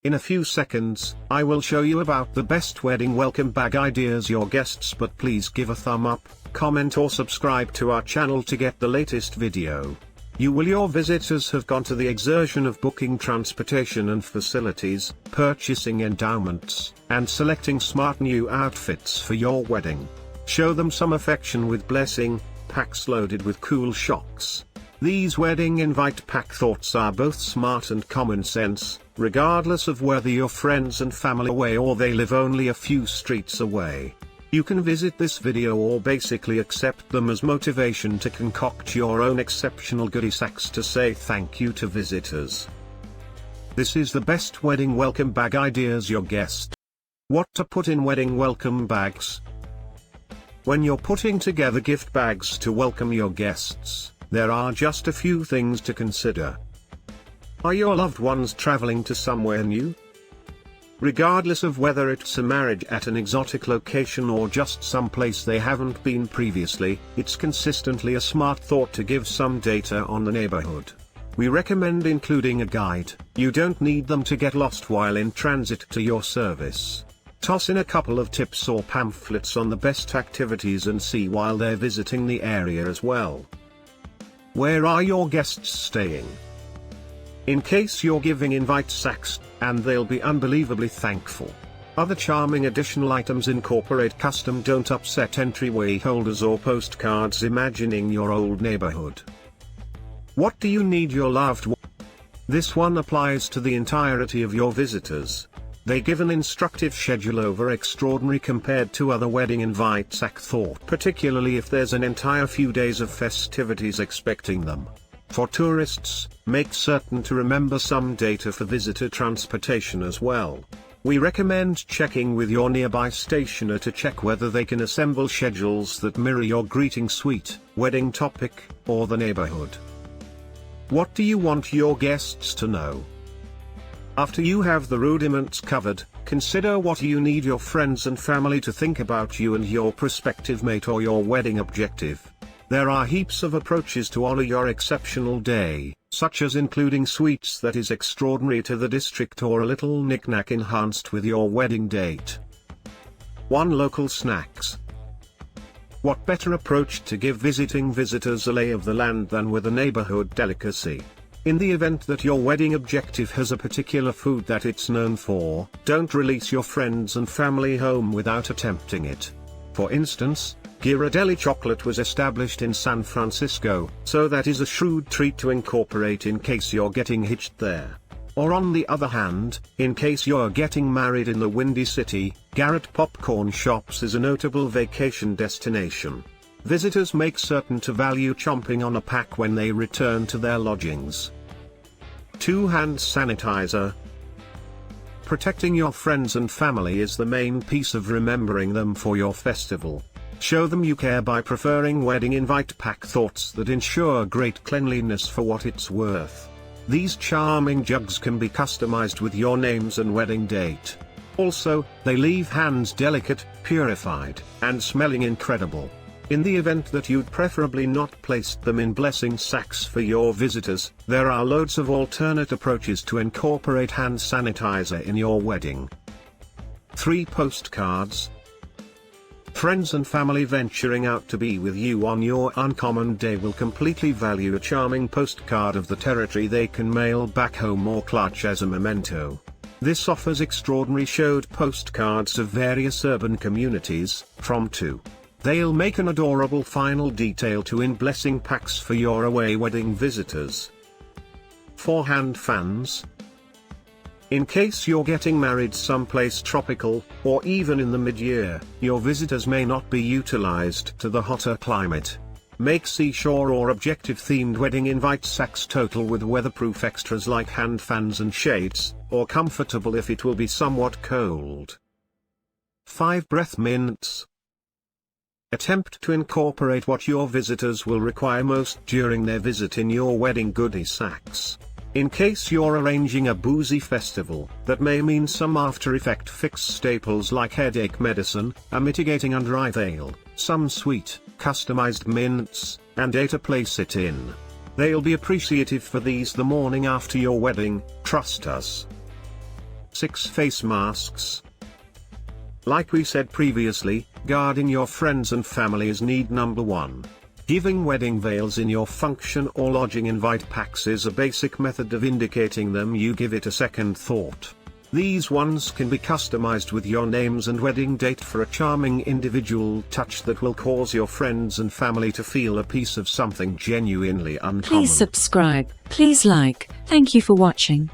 In a few seconds, I will show you about the best wedding welcome bag ideas your guests, but please give a thumb up, comment or subscribe to our channel to get the latest video. Your visitors have gone to the exertion of booking transportation and facilities, purchasing endowments, and selecting smart new outfits for your wedding. Show them some affection with blessing packs loaded with cool shocks. These wedding invite pack thoughts are both smart and common sense, regardless of whether your friends and family are away or they live only a few streets away. You can visit this video or basically accept them as motivation to concoct your own exceptional goodie sacks to say thank you to visitors. This is the best wedding welcome bag ideas your guest. What to put in wedding welcome bags? When you're putting together gift bags to welcome your guests, there are just a few things to consider. Are your loved ones traveling to somewhere new? Regardless of whether it's a marriage at an exotic location or just some place they haven't been previously, it's consistently a smart thought to give some data on the neighborhood. We recommend including a guide. You don't need them to get lost while in transit to your service. Toss in a couple of tips or pamphlets on the best activities and see while they're visiting the area as well. Where are your guests staying? In case you're giving invite sacks, and they'll be unbelievably thankful. Other charming additional items incorporate custom don't upset entryway holders or postcards imagining your old neighborhood. What do you need your loved one? This one applies to the entirety of your visitors. They give an instructive schedule over extraordinary compared to other wedding invite sack thought, particularly if there's an entire few days of festivities expecting them. For tourists, make certain to remember some data for visitor transportation as well. We recommend checking with your nearby stationer to check whether they can assemble schedules that mirror your greeting suite, wedding topic, or the neighborhood. What do you want your guests to know? After you have the rudiments covered, consider what you need your friends and family to think about you and your prospective mate or your wedding objective. There are heaps of approaches to honor your exceptional day, such as including sweets that is extraordinary to the district or a little knick-knack enhanced with your wedding date. 1. Local snacks. What better approach to give visiting visitors a lay of the land than with a neighborhood delicacy? In the event that your wedding objective has a particular food that it's known for, don't release your friends and family home without attempting it. For instance, Ghirardelli chocolate was established in San Francisco, so that is a shrewd treat to incorporate in case you're getting hitched there. Or on the other hand, in case you're getting married in the Windy City, Garrett Popcorn Shops is a notable vacation destination. Visitors make certain to value chomping on a pack when they return to their lodgings. 2. Hand sanitizer. Protecting your friends and family is the main piece of remembering them for your festival. Show them you care by preferring wedding invite pack thoughts that ensure great cleanliness for what it's worth. These charming jugs can be customized with your names and wedding date. Also, they leave hands delicate, purified, and smelling incredible. In the event that you'd preferably not placed them in blessing sacks for your visitors, there are loads of alternate approaches to incorporate hand sanitizer in your wedding. 3. Postcards. Friends and family venturing out to be with you on your uncommon day will completely value a charming postcard of the territory they can mail back home or clutch as a memento. This offers extraordinary showed postcards of various urban communities, from to. They'll make an adorable final detail to in blessing packs for your away wedding visitors. 4. Hand fans. In case you're getting married someplace tropical, or even in the mid-year, your visitors may not be utilized to the hotter climate. Make seashore or objective-themed wedding invite sacks total with weatherproof extras like hand fans and shades, or comfortable if it will be somewhat cold. 5. Breath mints. Attempt to incorporate what your visitors will require most during their visit in your wedding goodie sacks. In case you're arranging a boozy festival, that may mean some after-effect fix staples like headache medicine, a mitigating under-eye veil, some sweet, customized mints, and a to place it in. They'll be appreciative for these the morning after your wedding, trust us. 6 face masks. Like we said previously, guarding your friends and family is need number 1. Giving wedding veils in your function or lodging invite packs is a basic method of indicating them you give it a second thought. These ones can be customized with your names and wedding date for a charming individual touch that will cause your friends and family to feel a piece of something genuinely uncommon. Please subscribe, please like, thank you for watching.